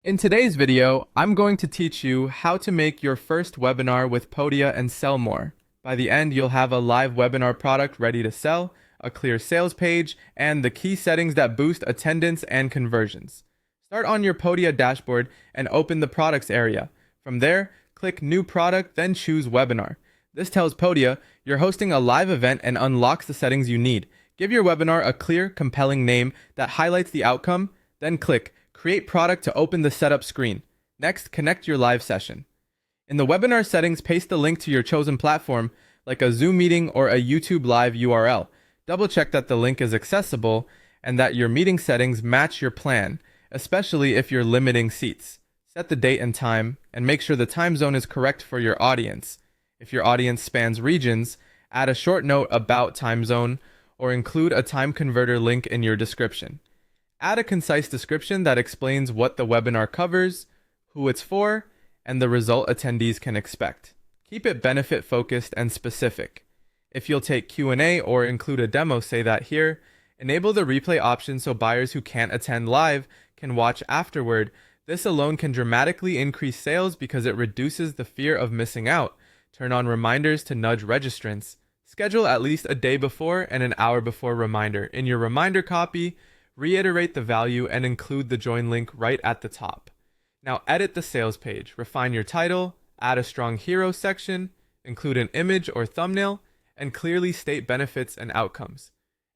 In today's video, I'm going to teach you how to make your first webinar with Podia and sell more. By the end, you'll have a live webinar product ready to sell, a clear sales page, and the key settings that boost attendance and conversions. Start on your Podia dashboard and open the products area. From there, click New Product, then choose Webinar. This tells Podia you're hosting a live event and unlocks the settings you need. Give your webinar a clear, compelling name that highlights the outcome, then click Create Product to open the setup screen. Next, connect your live session. In the webinar settings, paste the link to your chosen platform, like a Zoom meeting or a YouTube live URL. Double check that the link is accessible and that your meeting settings match your plan, especially if you're limiting seats. Set the date and time, and make sure the time zone is correct for your audience. If your audience spans regions, add a short note about time zone or include a time converter link in your description. Add a concise description that explains what the webinar covers, who it's for, and the result attendees can expect. Keep it benefit-focused and specific. If you'll take Q&A or include a demo, say that here. Enable the replay option so buyers who can't attend live can watch afterward. This alone can dramatically increase sales because it reduces the fear of missing out. Turn on reminders to nudge registrants. Schedule at least a day before and an hour before reminder. In your reminder copy, reiterate the value and include the join link right at the top. Now edit the sales page, refine your title, add a strong hero section, include an image or thumbnail, and clearly state benefits and outcomes.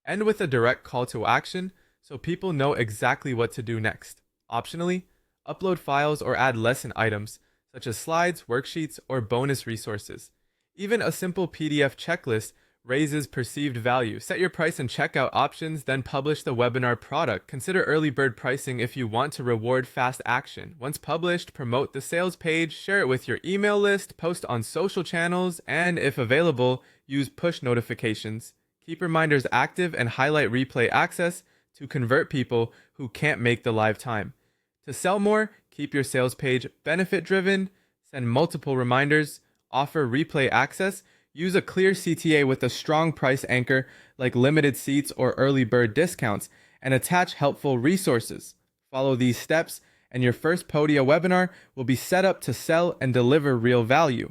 End with a direct call to action so people know exactly what to do next. Optionally, upload files or add lesson items such as slides, worksheets, or bonus resources. Even a simple PDF checklist raises perceived value. Set your price and checkout options, then publish the webinar product. Consider early bird pricing if you want to reward fast action. Once published, promote the sales page, share it with your email list, post on social channels, and if available, use push notifications. Keep reminders active and highlight replay access to convert people who can't make the live time. To sell more, keep your sales page benefit-driven, send multiple reminders, offer replay access, use a clear CTA with a strong price anchor like limited seats or early bird discounts, and attach helpful resources. Follow these steps, and your first Podia webinar will be set up to sell and deliver real value.